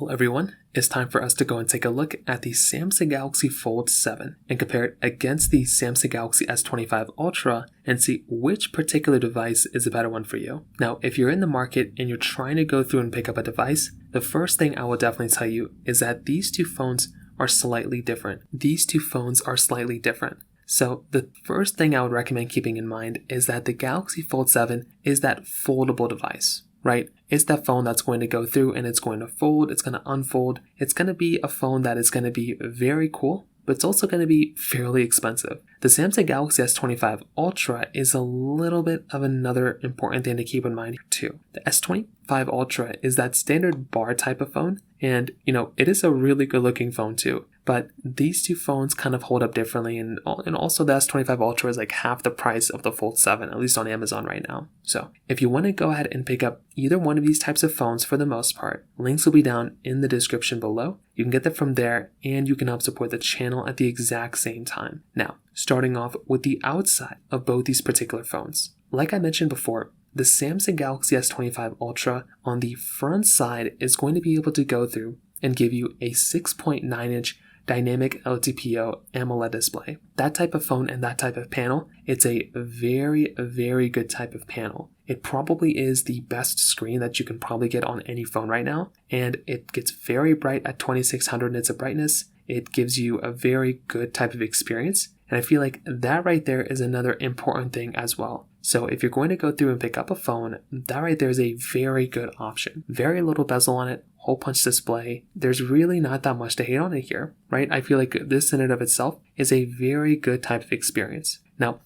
Well, everyone, it's time for us to go and take a look at the Samsung Galaxy Fold 7 and compare it against the Samsung Galaxy S25 Ultra and see which particular device is a better one for you. Now, if you're in the market and you're trying to go through and pick up a device, the first thing I will definitely tell you is that these two phones are slightly different. So the first thing I would recommend keeping in mind is that the Galaxy Fold 7 is that foldable device, right? It's that phone that's going to go through and it's going to fold, it's going to unfold. It's going to be a phone that is going to be very cool, but it's also going to be fairly expensive. The Samsung Galaxy S25 Ultra is a little bit of another important thing to keep in mind too. The S25 Ultra is that standard bar type of phone, and it is a really good looking phone too. But these two phones kind of hold up differently, and also the S25 Ultra is like half the price of the Fold 7, at least on Amazon right now. So if you want to go ahead and pick up either one of these types of phones for the most part, links will be down in the description below. You can get them from there, and you can help support the channel at the exact same time. Now, starting off with the outside of both these particular phones. Like I mentioned before, the Samsung Galaxy S25 Ultra on the front side is going to be able to go through and give you a 6.9-inch dynamic LTPO AMOLED display. That type of phone and that type of panel, it's a very, very good type of panel. It probably is the best screen that you can probably get on any phone right now, and it gets very bright at 2600 nits of brightness. It gives you a very good type of experience, and I feel like that right there is another important thing as well. So if you're going to go through and pick up a phone, that right there is a very good option. Very little bezel on it, hole punch display. There's really not that much to hate on it here, right? I feel like this in and of itself is a very good type of experience. Now,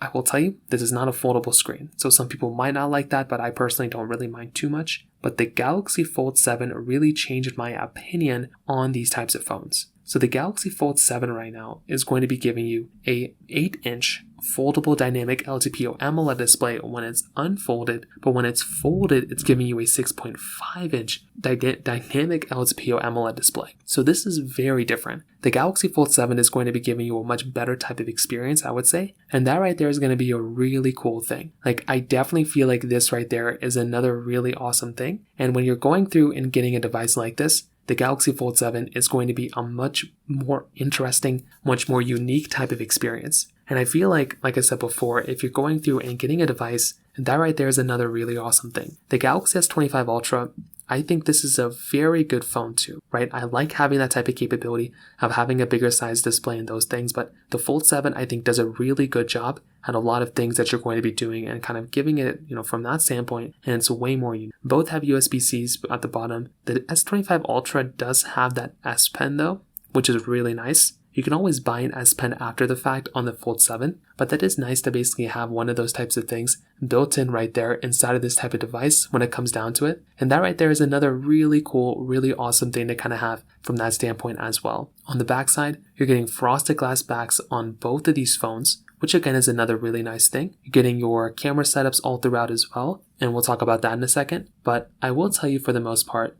I will tell you, this is not a foldable screen. So some people might not like that, but I personally don't really mind too much. But the Galaxy Fold 7 really changed my opinion on these types of phones. So the Galaxy Fold 7 right now is going to be giving you a 8-inch foldable dynamic LTPO AMOLED display when it's unfolded, but when it's folded, it's giving you a 6.5-inch dynamic LTPO AMOLED display. So this is very different. The Galaxy Fold 7 is going to be giving you a much better type of experience, I would say, and that right there is going to be a really cool thing. Like, I definitely feel like this right there is another really awesome thing, and when you're going through and getting a device like this, the Galaxy Fold 7 is going to be a much more interesting, much more unique type of experience. And I feel like I said before, if you're going through and getting a device, that right there is another really awesome thing. The Galaxy S25 Ultra, I think this is a very good phone too, right? I like having that type of capability of having a bigger size display and those things, but the Fold 7 I think does a really good job at a lot of things that you're going to be doing and kind of giving it, from that standpoint, and it's way more unique. Both have USB-Cs at the bottom. The S25 Ultra does have that S Pen though, which is really nice. You can always buy an S Pen after the fact on the Fold 7, but that is nice to basically have one of those types of things built in right there inside of this type of device when it comes down to it. And that right there is another really cool, really awesome thing to kind of have from that standpoint as well. On the back side, you're getting frosted glass backs on both of these phones, which again is another really nice thing. You're getting your camera setups all throughout as well, and we'll talk about that in a second. But I will tell you, for the most part,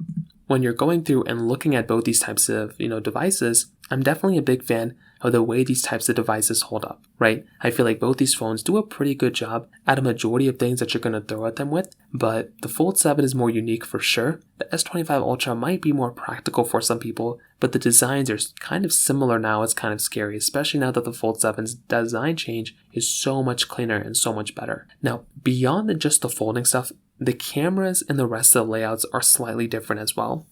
when you're going through and looking at both these types of devices, I'm definitely a big fan of the way these types of devices hold up, right? I feel like both these phones do a pretty good job at a majority of things that you're going to throw at them with, but the Fold 7 is more unique for sure. The S25 Ultra might be more practical for some people, but the designs are kind of similar now. It's kind of scary, especially now that the Fold 7's design change is so much cleaner and so much better. Now, beyond just the folding stuff, the cameras and the rest of the layouts are slightly different as well.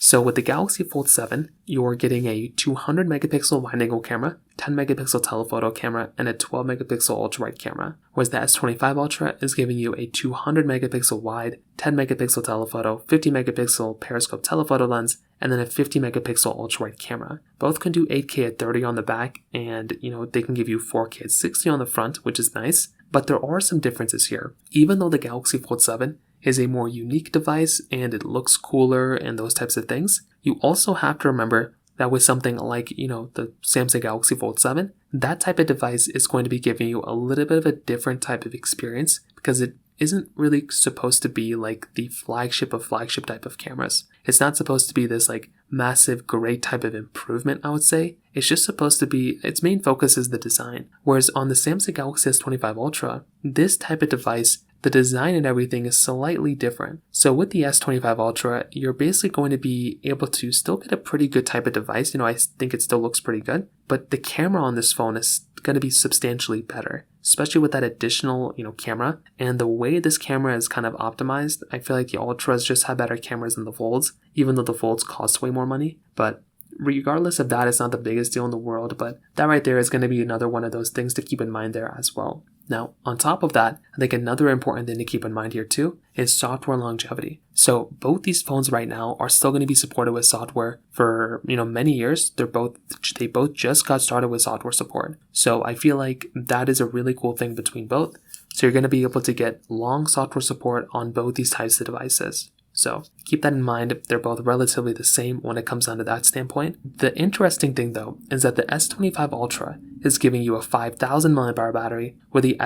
So with the Galaxy Fold 7, you're getting a 200 megapixel wide-angle camera, 10 megapixel telephoto camera, and a 12 megapixel ultra-wide camera, whereas the S25 Ultra is giving you a 200 megapixel wide, 10 megapixel telephoto, 50 megapixel periscope telephoto lens, and then a 50 megapixel ultra-wide camera. Both can do 8K at 30 on the back, and they can give you 4K at 60 on the front, which is nice, but there are some differences here. Even though the Galaxy Fold 7 is a more unique device and it looks cooler and those types of things, you also have to remember that with something like, the Samsung Galaxy Fold 7, that type of device is going to be giving you a little bit of a different type of experience because it isn't really supposed to be like the flagship of flagship type of cameras. It's not supposed to be this like massive, great type of improvement, I would say. It's just supposed to be, its main focus is the design. Whereas on the Samsung Galaxy S25 Ultra, this type of device the design and everything is slightly different. So with the S25 Ultra, you're basically going to be able to still get a pretty good type of device. I think it still looks pretty good, but the camera on this phone is going to be substantially better, especially with that additional, camera. And the way this camera is kind of optimized, I feel like the Ultras just have better cameras than the Folds, even though the Folds cost way more money. But regardless of that, it's not the biggest deal in the world, but that right there is going to be another one of those things to keep in mind there as well. Now, on top of that, I think another important thing to keep in mind here too is software longevity. So both these phones right now are still going to be supported with software for, many years. They both just got started with software support. So I feel like that is a really cool thing between both. So you're going to be able to get long software support on both these types of devices. So keep that in mind. They're both relatively the same when it comes down to that standpoint. The interesting thing though is that the S25 Ultra is giving you a 5,000 mAh battery, where the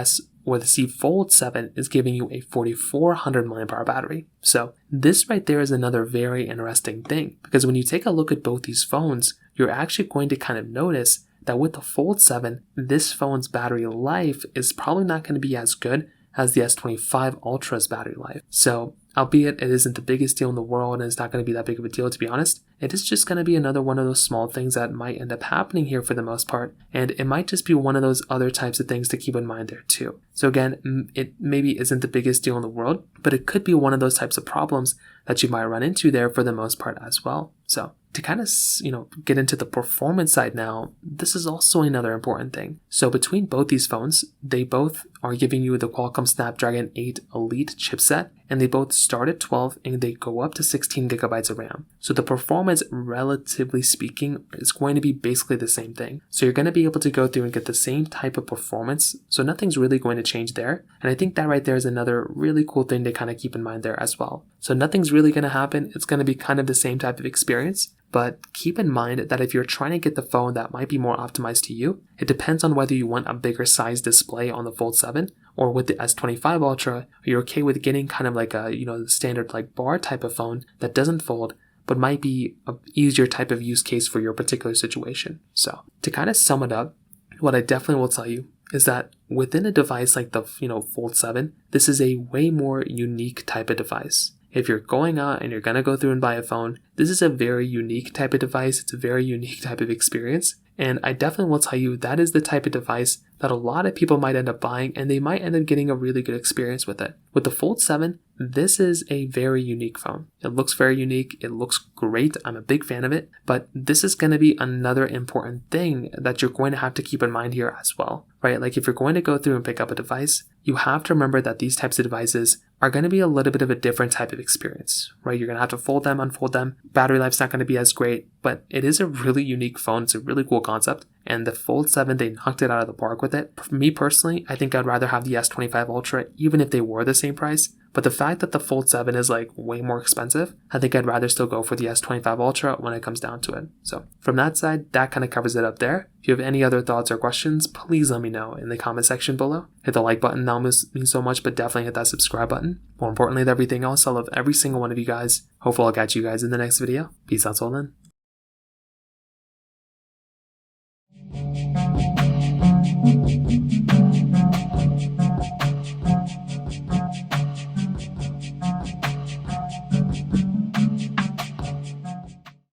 Z Fold 7 is giving you a 4,400 mAh battery. So this right there is another very interesting thing, because when you take a look at both these phones, you're actually going to kind of notice that with the Fold 7, this phone's battery life is probably not going to be as good as the S25 Ultra's battery life. So albeit it isn't the biggest deal in the world and it's not going to be that big of a deal, to be honest, it is just going to be another one of those small things that might end up happening here for the most part, and it might just be one of those other types of things to keep in mind there too. So again, it maybe isn't the biggest deal in the world, but it could be one of those types of problems that you might run into there for the most part as well. So to kind of, get into the performance side now, this is also another important thing. So between both these phones, they both are giving you the Qualcomm Snapdragon 8 Elite chipset, and they both start at 12 and they go up to 16 gigabytes of RAM. So the performance, relatively speaking, is going to be basically the same thing. So you're going to be able to go through and get the same type of performance. So nothing's really going to change there. And I think that right there is another really cool thing to kind of keep in mind there as well. So nothing's really going to happen. It's going to be kind of the same type of experience. But keep in mind that if you're trying to get the phone that might be more optimized to you, it depends on whether you want a bigger size display on the Fold 7, or with the S25 Ultra, you're okay with getting kind of like a, the standard like bar type of phone that doesn't fold, but might be an easier type of use case for your particular situation. So to kind of sum it up, what I definitely will tell you is that within a device like the, Fold 7, this is a way more unique type of device. If you're going out and you're going to go through and buy a phone, this is a very unique type of device. It's a very unique type of experience. And I definitely will tell you that is the type of device that a lot of people might end up buying, and they might end up getting a really good experience with it. With the Fold 7, this is a very unique phone. It looks very unique. It looks great. I'm a big fan of it. But this is going to be another important thing that you're going to have to keep in mind here as well, right? Like if you're going to go through and pick up a device, you have to remember that these types of devices are going to be a little bit of a different type of experience, right? You're going to have to fold them, unfold them. Battery life's not going to be as great, but it is a really unique phone. It's a really cool concept. And the Fold 7, they knocked it out of the park with it. For me personally, I think I'd rather have the S25 Ultra, even if they were the same price. But the fact that the Fold 7 is like way more expensive, I think I'd rather still go for the S25 Ultra when it comes down to it. So from that side, that kind of covers it up there. If you have any other thoughts or questions, please let me know in the comment section below. Hit the like button, that means so much, but definitely hit that subscribe button. More importantly than everything else, I love every single one of you guys. Hopefully I'll catch you guys in the next video. Peace out till then.